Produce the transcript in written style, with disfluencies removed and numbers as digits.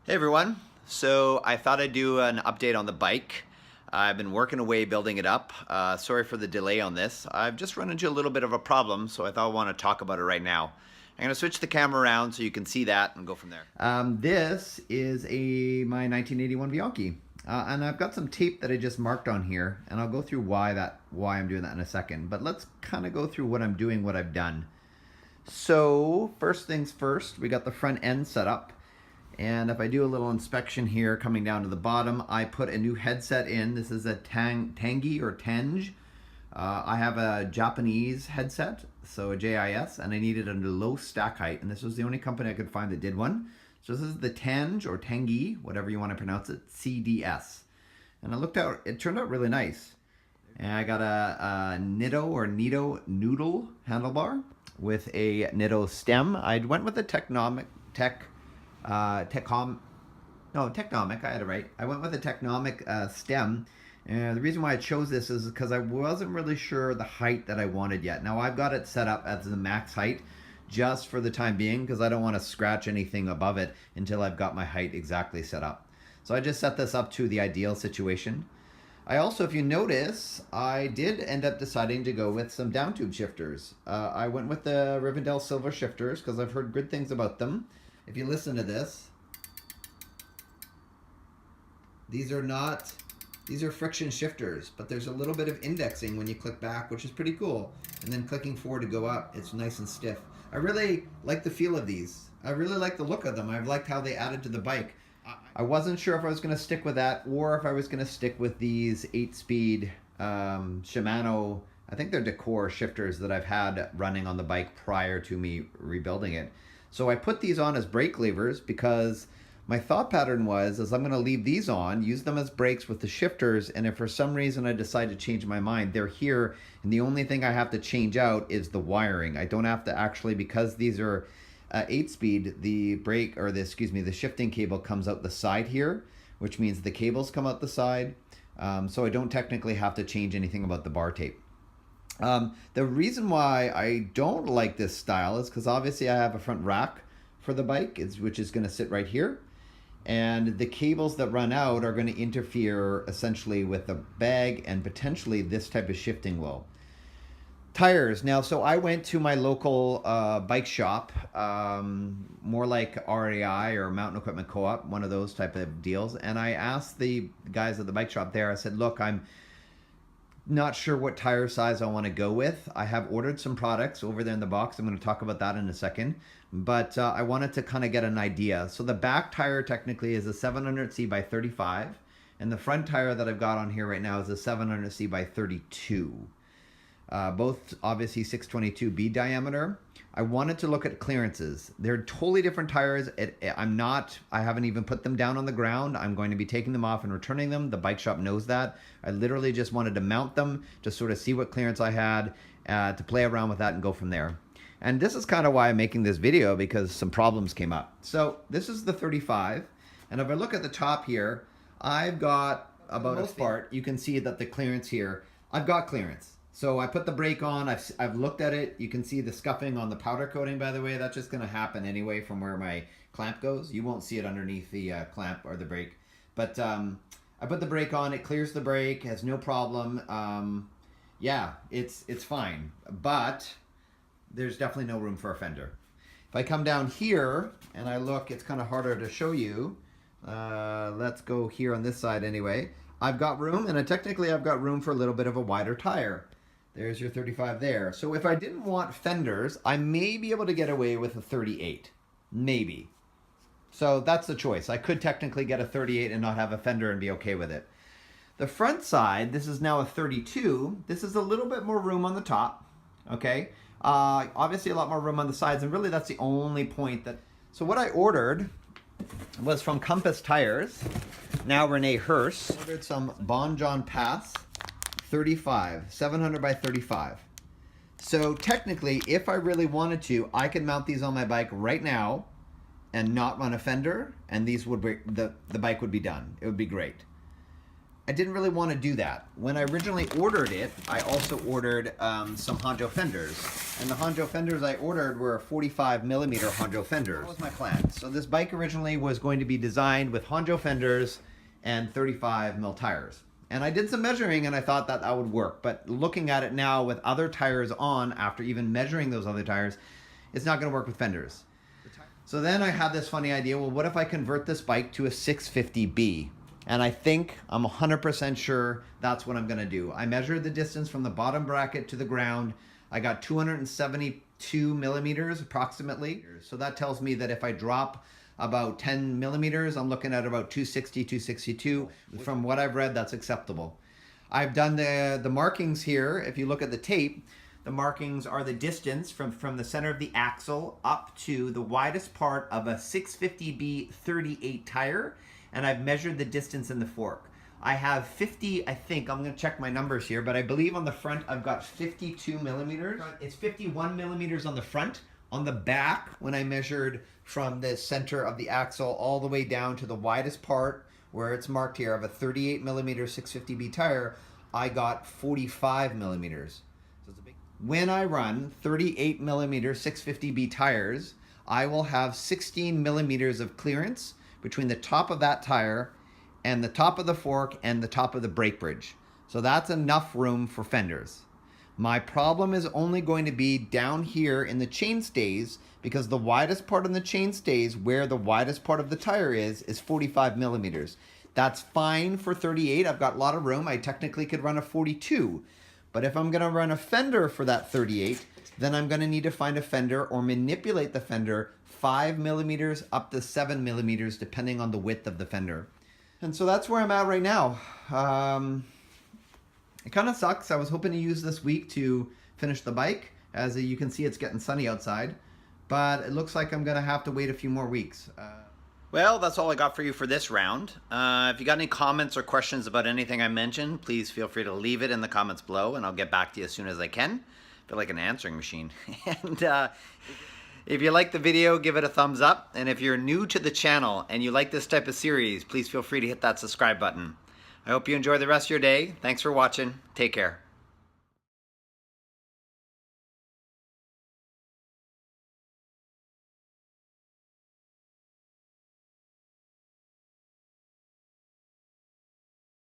Hey everyone, so I thought I'd do an update on the bike. I've been working away building it up. Sorry for the delay on this. I've just run into a little bit of a problem, so I thought I want to talk about it right now. I'm going to switch the camera around so you can see that and go from there. This is my 1981 Bianchi. And I've got some tape that I just marked on here, and I'll go through why I'm doing that in a second. But let's kind of go through what I'm doing, what I've done. So first things first, we got the front end set up. And if I do a little inspection here, coming down to the bottom, I put a new headset in. This is a Tangi or Tange. I have a Japanese headset, so a JIS, and I needed a low stack height. And this was the only company I could find that did one. So this is the Tange or Tangi, whatever you want to pronounce it, CDS. And it turned out really nice. And I got a Nitto or Nito noodle handlebar with a Nitto stem. I went with a Technomic, I had it right. I went with a Technomic stem. And the reason why I chose this is because I wasn't really sure the height that I wanted yet. Now I've got it set up as the max height just for the time being because I don't want to scratch anything above it until I've got my height exactly set up. So I just set this up to the ideal situation. I also, if you notice, I did end up deciding to go with some down tube shifters. I went with the Rivendell Silver shifters because I've heard good things about them. If you listen to this, these are friction shifters, but there's a little bit of indexing when you click back, which is pretty cool. And then clicking forward to go up, it's nice and stiff. I really like the feel of these. I really like the look of them. I've liked how they added to the bike. I wasn't sure if I was going to stick with that or if I was going to stick with these 8-speed Shimano, I think they're Decor shifters that I've had running on the bike prior to me rebuilding it. So I put these on as brake levers because my thought pattern was I'm going to leave these on, use them as brakes with the shifters, and if for some reason I decide to change my mind, they're here, and the only thing I have to change out is the wiring. I don't have to actually, because these are 8-speed, the shifting cable comes out the side here, which means the cables come out the side, so I don't technically have to change anything about the bar tape. The reason why I don't like this style is because obviously I have a front rack for the bike, which is going to sit right here. And the cables that run out are going to interfere essentially with the bag and potentially this type of shifting wheel. Tires. Now, so I went to my local bike shop, more like REI or Mountain Equipment Co-op, one of those type of deals. And I asked the guys at the bike shop there, I said, look, I'm not sure what tire size I want to go with. I have ordered some products over there in the box. I'm going to talk about that in a second. But I wanted to kind of get an idea. So the back tire technically is a 700C by 35. And the front tire that I've got on here right now is a 700C by 32. Both obviously 622B diameter. I wanted to look at clearances. They're totally different tires. I haven't even put them down on the ground. I'm going to be taking them off and returning them. The bike shop knows that. I literally just wanted to mount them to sort of see what clearance I had, to play around with that and go from there. And this is kind of why I'm making this video, because some problems came up. So this is the 35. And if I look at the top here, I've got, about the most part, you can see that the clearance here, I've got clearance. So I put the brake on, I've looked at it. You can see the scuffing on the powder coating, by the way. That's just going to happen anyway from where my clamp goes. You won't see it underneath the clamp or the brake. But I put the brake on, it clears the brake, has no problem. Yeah, it's fine. But there's definitely no room for a fender. If I come down here and I look, it's kind of harder to show you. Let's go here on this side anyway. I've got room, and technically I've got room for a little bit of a wider tire. There's your 35 there. So if I didn't want fenders, I may be able to get away with a 38. Maybe. So that's the choice. I could technically get a 38 and not have a fender and be okay with it. The front side, this is now a 32. This is a little bit more room on the top. Okay. Obviously a lot more room on the sides, and really that's the only point that... So what I ordered was from Compass Tires, now Renee Hurst. Ordered some Bon John Pass 35, 700 by 35. So technically, if I really wanted to, I could mount these on my bike right now and not run a fender, and these would be, the bike would be done. It would be great. I didn't really want to do that. When I originally ordered it, I also ordered some Honjo fenders. And the Honjo fenders I ordered were 45 millimeter Honjo fenders. That was my plan. So this bike originally was going to be designed with Honjo fenders and 35 mil tires. And I did some measuring and I thought that that would work. But looking at it now with other tires on, after even measuring those other tires, it's not going to work with fenders. So then I had this funny idea, well, what if I convert this bike to a 650B? And I think, I'm 100% sure that's what I'm gonna do. I measured the distance from the bottom bracket to the ground. I got 272 millimeters approximately. So that tells me that if I drop about 10 millimeters, I'm looking at about 260, 262. From what I've read, that's acceptable. I've done the markings here. If you look at the tape, the markings are the distance from the center of the axle up to the widest part of a 650B 38 tire. And I've measured the distance in the fork. I have 50, I think, I'm gonna check my numbers here, but I believe on the front I've got 52 millimeters. It's 51 millimeters on the front. On the back, when I measured from the center of the axle all the way down to the widest part where it's marked here of a 38 millimeter 650B tire, I got 45 millimeters. So it's a big... When I run 38 millimeter 650B tires, I will have 16 millimeters of clearance between the top of that tire and the top of the fork and the top of the brake bridge. So that's enough room for fenders. My problem is only going to be down here in the chainstays, because the widest part on the chainstays, where the widest part of the tire is 45 millimeters. That's fine for 38. I've got a lot of room. I technically could run a 42. But if I'm gonna run a fender for that 38, then I'm gonna need to find a fender or manipulate the fender 5 millimeters up to 7 millimeters, depending on the width of the fender. And so that's where I'm at right now. It kind of sucks. I was hoping to use this week to finish the bike. As you can see, it's getting sunny outside, but it looks like I'm gonna have to wait a few more weeks. Well, that's all I got for you for this round. If you got any comments or questions about anything I mentioned, please feel free to leave it in the comments below and I'll get back to you as soon as I can. I feel like an answering machine. And if you like the video, give it a thumbs up. And if you're new to the channel and you like this type of series, please feel free to hit that subscribe button. I hope you enjoy the rest of your day. Thanks for watching. Take care.